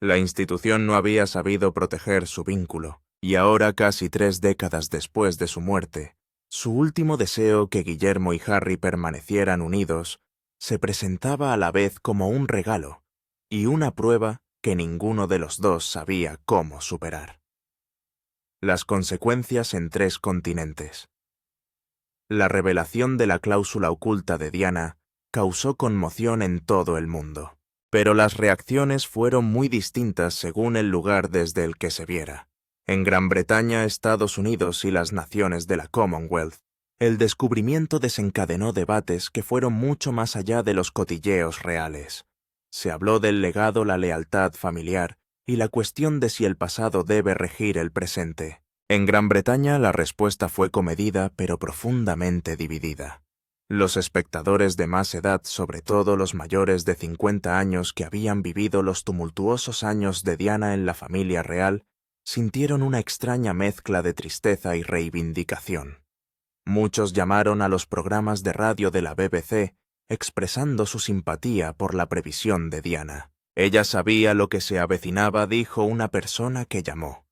La institución no había sabido proteger su vínculo, y ahora, casi 3 décadas después de su muerte, su último deseo, que Guillermo y Harry permanecieran unidos, se presentaba a la vez como un regalo y una prueba que ninguno de los dos sabía cómo superar. Las consecuencias en 3 continentes. La revelación de la cláusula oculta de Diana causó conmoción en todo el mundo, pero las reacciones fueron muy distintas según el lugar desde el que se viera. En Gran Bretaña, Estados Unidos y las naciones de la Commonwealth, el descubrimiento desencadenó debates que fueron mucho más allá de los cotilleos reales. Se habló del legado, la lealtad familiar y la cuestión de si el pasado debe regir el presente. En Gran Bretaña la respuesta fue comedida pero profundamente dividida. Los espectadores de más edad, sobre todo los mayores de 50 años que habían vivido los tumultuosos años de Diana en la familia real, sintieron una extraña mezcla de tristeza y reivindicación. Muchos llamaron a los programas de radio de la BBC, expresando su simpatía por la previsión de Diana. Ella sabía lo que se avecinaba, dijo una persona que llamó.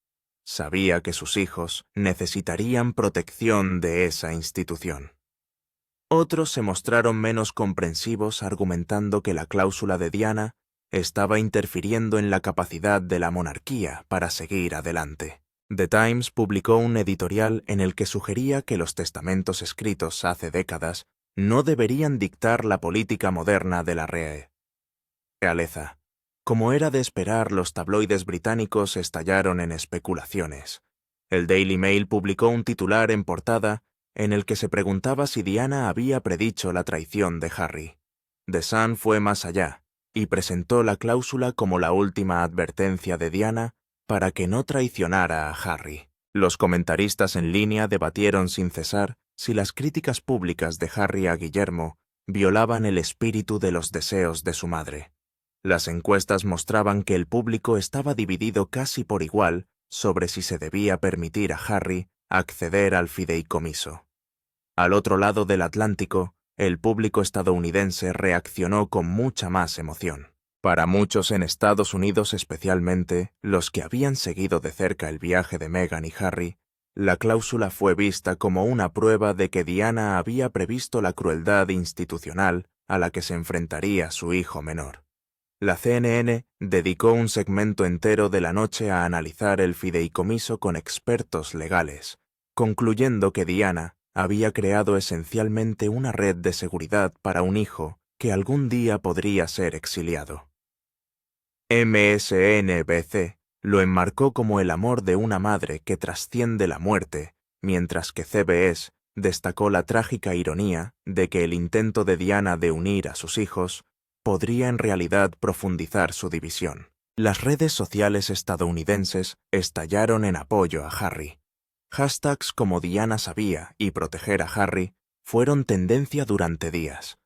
Sabía que sus hijos necesitarían protección de esa institución. Otros se mostraron menos comprensivos, argumentando que la cláusula de Diana estaba interfiriendo en la capacidad de la monarquía para seguir adelante. The Times publicó un editorial en el que sugería que los testamentos escritos hace décadas no deberían dictar la política moderna de la realeza. Como era de esperar, los tabloides británicos estallaron en especulaciones. El Daily Mail publicó un titular en portada en el que se preguntaba si Diana había predicho la traición de Harry. The Sun fue más allá y presentó la cláusula como la última advertencia de Diana para que no traicionara a Harry. Los comentaristas en línea debatieron sin cesar si las críticas públicas de Harry a Guillermo violaban el espíritu de los deseos de su madre. Las encuestas mostraban que el público estaba dividido casi por igual sobre si se debía permitir a Harry acceder al fideicomiso. Al otro lado del Atlántico, el público estadounidense reaccionó con mucha más emoción. Para muchos en Estados Unidos, especialmente los que habían seguido de cerca el viaje de Meghan y Harry, la cláusula fue vista como una prueba de que Diana había previsto la crueldad institucional a la que se enfrentaría su hijo menor. La CNN dedicó un segmento entero de la noche a analizar el fideicomiso con expertos legales, concluyendo que Diana había creado esencialmente una red de seguridad para un hijo que algún día podría ser exiliado. MSNBC lo enmarcó como el amor de una madre que trasciende la muerte, mientras que CBS destacó la trágica ironía de que el intento de Diana de unir a sus hijos podría en realidad profundizar su división. Las redes sociales estadounidenses estallaron en apoyo a Harry. Hashtags como Diana sabía y proteger a Harry fueron tendencia durante días.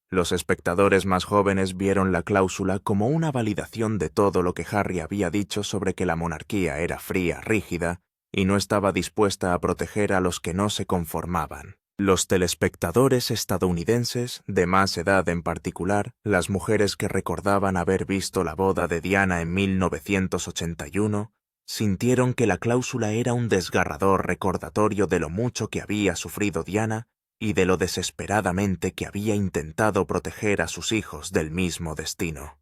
Los espectadores más jóvenes vieron la cláusula como una validación de todo lo que Harry había dicho sobre que la monarquía era fría, rígida y no estaba dispuesta a proteger a los que no se conformaban. Los telespectadores estadounidenses, de más edad en particular, las mujeres que recordaban haber visto la boda de Diana en 1981, sintieron que la cláusula era un desgarrador recordatorio de lo mucho que había sufrido Diana y de lo desesperadamente que había intentado proteger a sus hijos del mismo destino.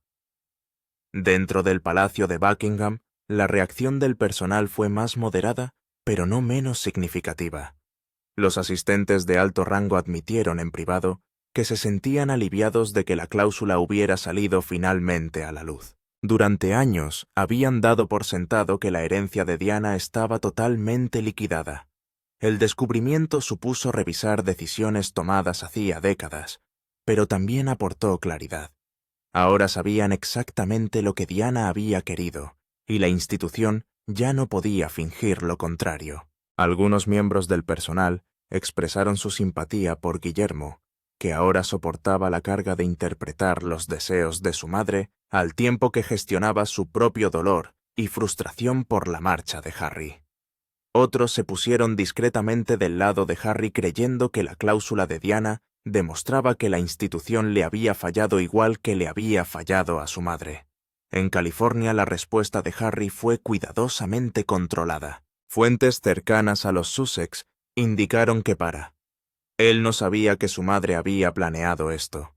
Dentro del Palacio de Buckingham, la reacción del personal fue más moderada, pero no menos significativa. Los asistentes de alto rango admitieron en privado que se sentían aliviados de que la cláusula hubiera salido finalmente a la luz. Durante años habían dado por sentado que la herencia de Diana estaba totalmente liquidada. El descubrimiento supuso revisar decisiones tomadas hacía décadas, pero también aportó claridad. Ahora sabían exactamente lo que Diana había querido, y la institución ya no podía fingir lo contrario. Algunos miembros del personal expresaron su simpatía por Guillermo, que ahora soportaba la carga de interpretar los deseos de su madre al tiempo que gestionaba su propio dolor y frustración por la marcha de Harry. Otros se pusieron discretamente del lado de Harry creyendo que la cláusula de Diana demostraba que la institución le había fallado igual que le había fallado a su madre. En California la respuesta de Harry fue cuidadosamente controlada. Fuentes cercanas a los Sussex indicaron que él no sabía que su madre había planeado esto.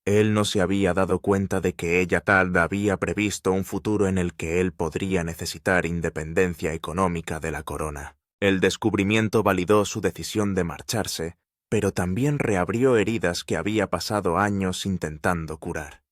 Él no se había dado cuenta de que ella había previsto un futuro en el que él podría necesitar independencia económica de la corona. El descubrimiento validó su decisión de marcharse, pero también reabrió heridas que había pasado años intentando curar.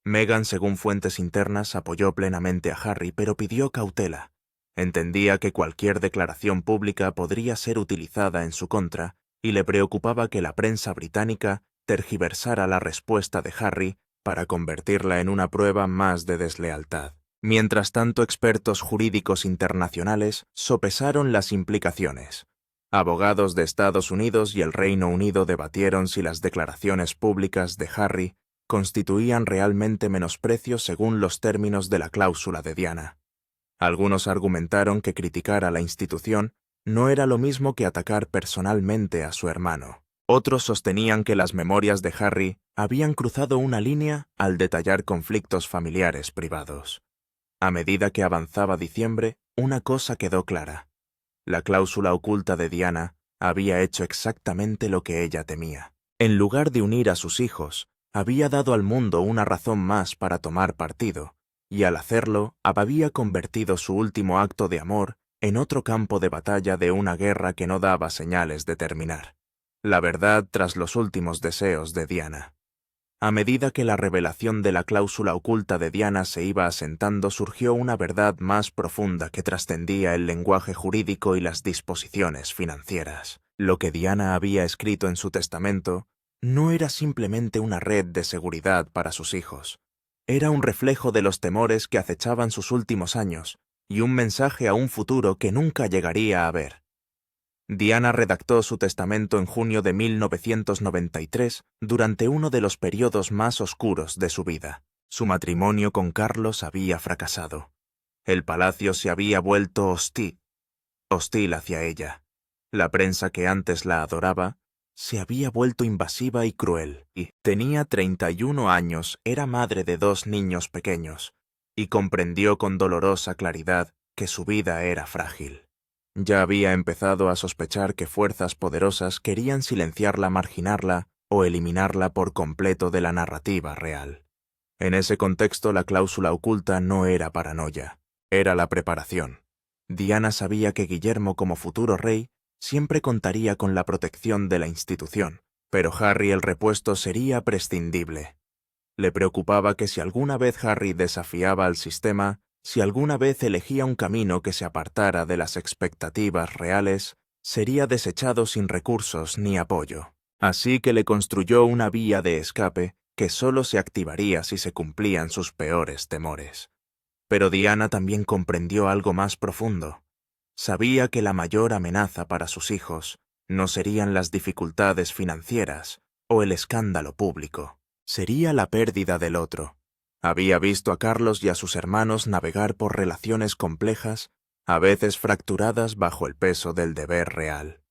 Meghan, según fuentes internas, apoyó plenamente a Harry, pero pidió cautela. Entendía que cualquier declaración pública podría ser utilizada en su contra, y le preocupaba que la prensa británica tergiversara la respuesta de Harry para convertirla en una prueba más de deslealtad. Mientras tanto, expertos jurídicos internacionales sopesaron las implicaciones. Abogados de Estados Unidos y el Reino Unido debatieron si las declaraciones públicas de Harry constituían realmente menosprecio según los términos de la cláusula de Diana. Algunos argumentaron que criticar a la institución no era lo mismo que atacar personalmente a su hermano. Otros sostenían que las memorias de Harry habían cruzado una línea al detallar conflictos familiares privados. A medida que avanzaba diciembre, una cosa quedó clara. La cláusula oculta de Diana había hecho exactamente lo que ella temía. En lugar de unir a sus hijos, había dado al mundo una razón más para tomar partido, y al hacerlo había convertido su último acto de amor en otro campo de batalla de una guerra que no daba señales de terminar. La verdad tras los últimos deseos de Diana. A medida que la revelación de la cláusula oculta de Diana se iba asentando, surgió una verdad más profunda que trascendía el lenguaje jurídico y las disposiciones financieras. Lo que Diana había escrito en su testamento no era simplemente una red de seguridad para sus hijos. Era un reflejo de los temores que acechaban sus últimos años y un mensaje a un futuro que nunca llegaría a ver. Diana redactó su testamento en junio de 1993, durante uno de los periodos más oscuros de su vida. Su matrimonio con Carlos había fracasado. El palacio se había vuelto hostil hacia ella. La prensa que antes la adoraba se había vuelto invasiva y cruel. Tenía 31 años, era madre de 2 niños pequeños, y comprendió con dolorosa claridad que su vida era frágil. Ya había empezado a sospechar que fuerzas poderosas querían silenciarla, marginarla o eliminarla por completo de la narrativa real. En ese contexto, la cláusula oculta no era paranoia, era la preparación. Diana sabía que Guillermo, como futuro rey, siempre contaría con la protección de la institución, pero Harry el repuesto sería prescindible. Le preocupaba que si alguna vez Harry desafiaba al sistema, si alguna vez elegía un camino que se apartara de las expectativas reales, sería desechado sin recursos ni apoyo. Así que le construyó una vía de escape que solo se activaría si se cumplían sus peores temores. Pero Diana también comprendió algo más profundo. Sabía que la mayor amenaza para sus hijos no serían las dificultades financieras o el escándalo público, sería la pérdida del otro. Había visto a Carlos y a sus hermanos navegar por relaciones complejas, a veces fracturadas bajo el peso del deber real.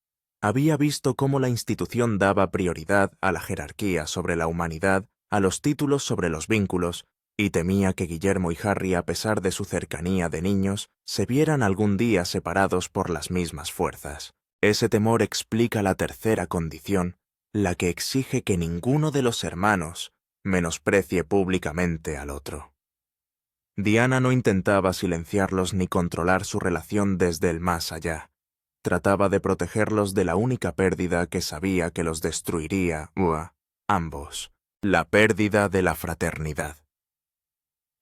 Había visto cómo la institución daba prioridad a la jerarquía sobre la humanidad, a los títulos sobre los vínculos, y temía que Guillermo y Harry, a pesar de su cercanía de niños, se vieran algún día separados por las mismas fuerzas. Ese temor explica la tercera condición, la que exige que ninguno de los hermanos menosprecie públicamente al otro. Diana no intentaba silenciarlos ni controlar su relación desde el más allá. Trataba de protegerlos de la única pérdida que sabía que los destruiría a ambos, la pérdida de la fraternidad.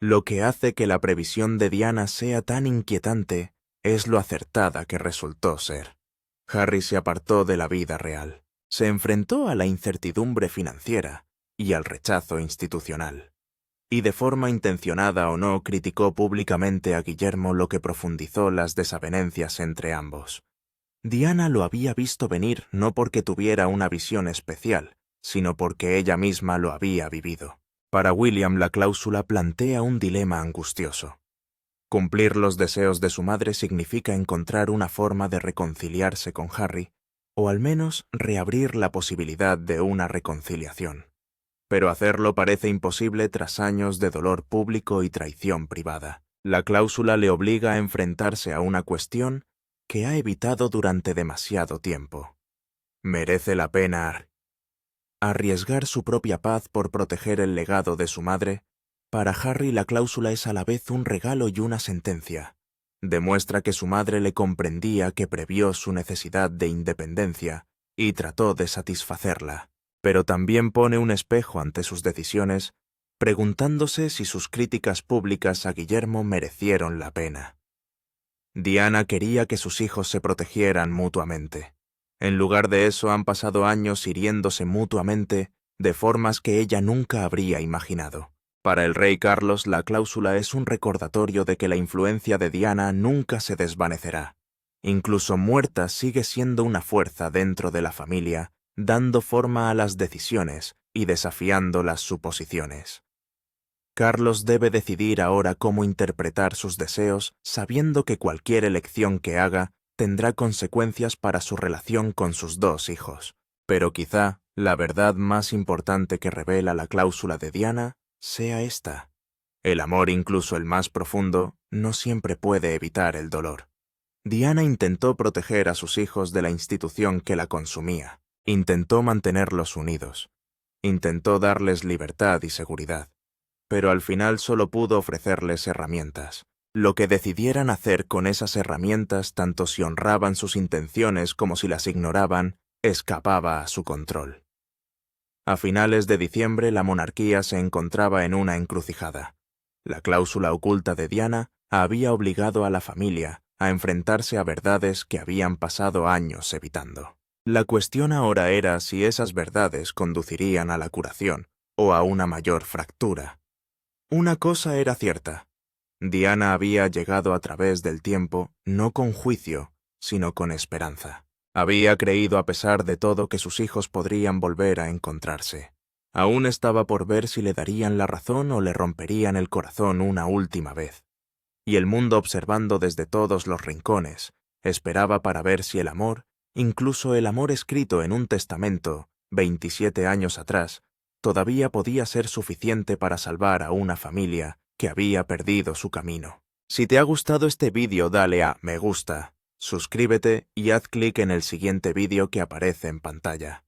Lo que hace que la previsión de Diana sea tan inquietante es lo acertada que resultó ser. Harry se apartó de la vida real, se enfrentó a la incertidumbre financiera y al rechazo institucional, y de forma intencionada o no criticó públicamente a Guillermo, lo que profundizó las desavenencias entre ambos. Diana lo había visto venir no porque tuviera una visión especial, sino porque ella misma lo había vivido. Para William, la cláusula plantea un dilema angustioso. Cumplir los deseos de su madre significa encontrar una forma de reconciliarse con Harry, o al menos reabrir la posibilidad de una reconciliación. Pero hacerlo parece imposible tras años de dolor público y traición privada. La cláusula le obliga a enfrentarse a una cuestión que ha evitado durante demasiado tiempo. ¿Merece la pena arriesgar su propia paz por proteger el legado de su madre? Para Harry, la cláusula es a la vez un regalo y una sentencia. Demuestra que su madre le comprendía, que previó su necesidad de independencia y trató de satisfacerla, pero también pone un espejo ante sus decisiones, preguntándose si sus críticas públicas a Guillermo merecieron la pena. Diana quería que sus hijos se protegieran mutuamente. En lugar de eso, han pasado años hiriéndose mutuamente de formas que ella nunca habría imaginado. Para el rey Carlos, la cláusula es un recordatorio de que la influencia de Diana nunca se desvanecerá. Incluso muerta, sigue siendo una fuerza dentro de la familia, dando forma a las decisiones y desafiando las suposiciones. Carlos debe decidir ahora cómo interpretar sus deseos, sabiendo que cualquier elección que haga tendrá consecuencias para su relación con sus dos hijos. Pero quizá la verdad más importante que revela la cláusula de Diana sea esta: el amor, incluso el más profundo, no siempre puede evitar el dolor. Diana intentó proteger a sus hijos de la institución que la consumía, intentó mantenerlos unidos, intentó darles libertad y seguridad, pero al final solo pudo ofrecerles herramientas. Lo que decidieran hacer con esas herramientas, tanto si honraban sus intenciones como si las ignoraban, escapaba a su control. A finales de diciembre, la monarquía se encontraba en una encrucijada. La cláusula oculta de Diana había obligado a la familia a enfrentarse a verdades que habían pasado años evitando. La cuestión ahora era si esas verdades conducirían a la curación o a una mayor fractura. Una cosa era cierta: Diana había llegado a través del tiempo no con juicio, sino con esperanza. Había creído a pesar de todo que sus hijos podrían volver a encontrarse. Aún estaba por ver si le darían la razón o le romperían el corazón una última vez. Y el mundo, observando desde todos los rincones, esperaba para ver si el amor, incluso el amor escrito en un testamento 27 años atrás, todavía podía ser suficiente para salvar a una familia que había perdido su camino. Si te ha gustado este vídeo, dale a me gusta, suscríbete y haz clic en el siguiente vídeo que aparece en pantalla.